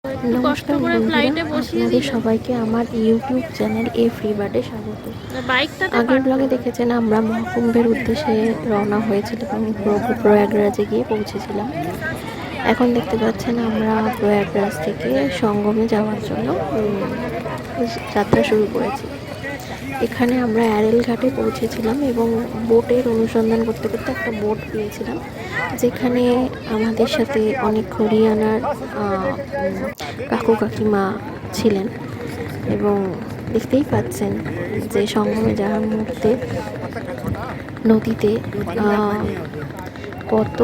নমস্কার বন্ধুরা, আপনাদের সবাইকে আমার ইউটিউব চ্যানেল এ ফ্রি বার্ডে স্বাগত। আগের ব্লগে দেখেছেন আমরা মহাকুম্ভের উদ্দেশ্যে রওনা হয়েছিল এবং প্রয়াগরাজে গিয়ে পৌঁছেছিলাম। এখন দেখতে পাচ্ছেন আমরা প্রয়াগরাজ থেকে সঙ্গমে যাওয়ার জন্য যাত্রা শুরু করেছি। এখানে আমরা অ্যারেল ঘাটে পৌঁছেছিলাম এবং বোটের অনুসন্ধান করতে করতে একটা বোট পেয়েছিলাম, যেখানে আমাদের সাথে অনেক হরিয়ানার কাকু কাকিমা ছিলেন এবং দেখতেই পাচ্ছেন যে সঙ্গমে যাওয়ার মুহূর্তে নদীতে কত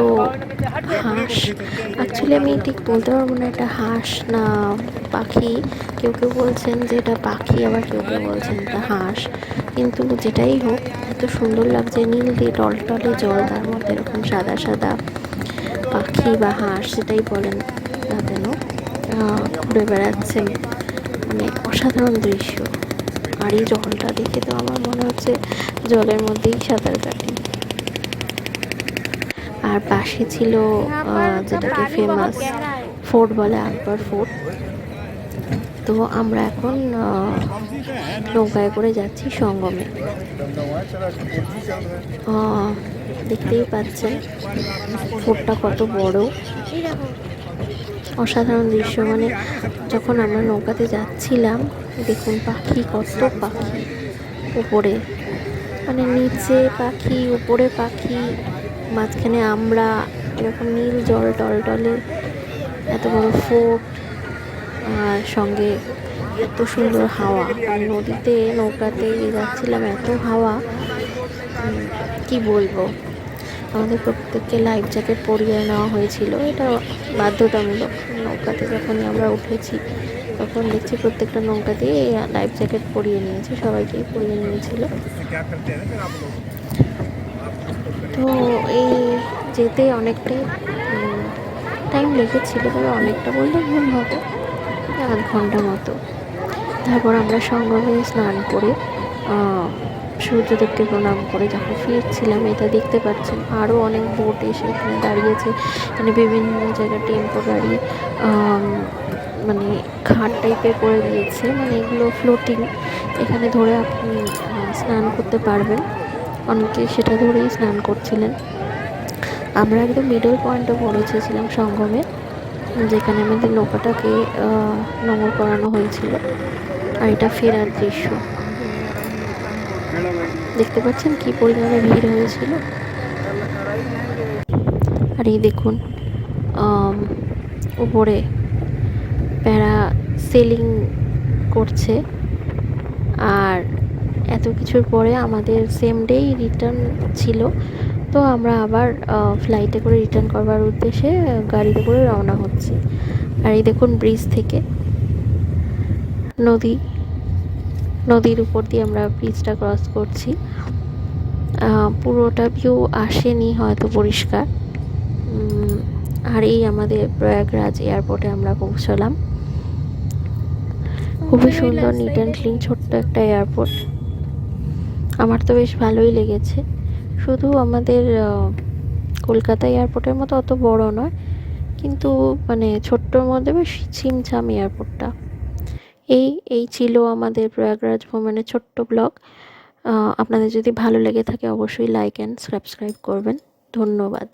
হাঁস, অ্যাকচুয়ালি আমি ঠিক বলতে পারবো না এটা হাঁস না পাখি। কেউ কেউ বলছেন যে এটা পাখি, আবার কেউ কেউ বলছেন এটা হাঁস, কিন্তু যেটাই হোক এত সুন্দর লাগছে। নীল দিয়ে টলটলে জল, তার মধ্যে এরকম সাদা সাদা পাখি বা হাঁস সেটাই বলেন না কেন ঘুরে বেড়াচ্ছে, মানে অসাধারণ দৃশ্য। আর এই জলটা দেখে তো আমার মনে হচ্ছে জলের মধ্যেই সাঁতার কাটি। আর পাশে ছিল যেটাকে ফেমাস ফোর্ট বলে, আকবর ফোর্ট। তো আমরা এখন নৌকায় করে যাচ্ছি সঙ্গমে। দেখতেই পাচ্ছেন ফোর্টটা কত বড়, অসাধারণ দৃশ্য। মানে যখন আমরা নৌকাতে যাচ্ছিলাম, দেখুন পাখি, কত পাখি উপরে, মানে নিচে পাখি, উপরে পাখি, মাঝখানে আমরা, এরকম নীল জল টলটলে এত বড় ফোর্ট, আর সঙ্গে এত সুন্দর হাওয়া। নদীতে নৌকাতে যাচ্ছিলাম, এত হাওয়া কি বলবো। আমাদের প্রত্যেককে লাইফ জ্যাকেট পরিয়ে নেওয়া হয়েছিল, এটা বাধ্যতামূলক। নৌকাতে যখনই আমরা উঠেছি তখন দেখছি প্রত্যেকটা নৌকাতেই লাইফ জ্যাকেট পরিয়ে নিয়েছে, সবাইকেই পরিয়ে নিয়েছিল। তো এই যেতে অনেকটাই টাইম লেগেছিল, তবে অনেকটা বললে ভুল হবে, 8 ঘন্টা মতো। তারপর আমরা সঙ্গমে স্নান করে সূর্যদেবকে প্রণাম করে যখন ফিরছিলাম, এটা দেখতে পাচ্ছেন আরও অনেক বোট এসে এখানে দাঁড়িয়েছে। মানে বিভিন্ন জায়গায় টেম্পোরারি মানে ঘাট টাইপের করে দিয়েছে, মানে এগুলো ফ্লোটিং, এখানে ধরে আপনি স্নান করতে পারবেন। অনেকে সেটা ধরেই স্নান করছিলেন। আমরা একদম মিডল পয়েন্টে পৌঁছেছিলাম সঙ্গমে, যেখানে আমাদের নৌকাটাকে নোঙর করানো হয়েছিল। আর এটা ফেরার দৃশ্য দেখতে পাচ্ছেন কি পরিমাণে ভিড় হয়েছিল। আর এই দেখুন উপরে প্যারা সেলিং করছে। আর এত কিছুর পরে আমাদের সেম ডেই রিটার্ন ছিল, তো আমরা আবার ফ্লাইটে করে রিটার্ন করবার উদ্দেশ্যে গাড়িতে করে রওনা হচ্ছি। আর এই দেখুন ব্রিজ থেকে নদীর উপর দিয়ে আমরা ব্রিজটা ক্রস করছি। পুরোটা ভিউ আসেনি হয়তো পরিষ্কার। আর এই আমাদের প্রয়াগরাজ এয়ারপোর্টে আমরা পৌঁছলাম। খুবই সুন্দর, নিট অ্যান্ড ক্লিন, ছোট্ট একটা এয়ারপোর্ট। আমার তো বেশ ভালোই লেগেছে। শুধু আমাদের কলকাতা এয়ারপোর্টের মতো অত বড় নয়, কিন্তু মানে ছোট্টর মধ্যে বেশ ছিমছাম এয়ারপোর্টটা। এই ছিল আমাদের প্রয়াগরাজ ভ্রমণের ছোট্ট ব্লগ। আপনাদের যদি ভালো লেগে থাকে অবশ্যই লাইক অ্যান্ড সাবস্ক্রাইব করবেন। ধন্যবাদ।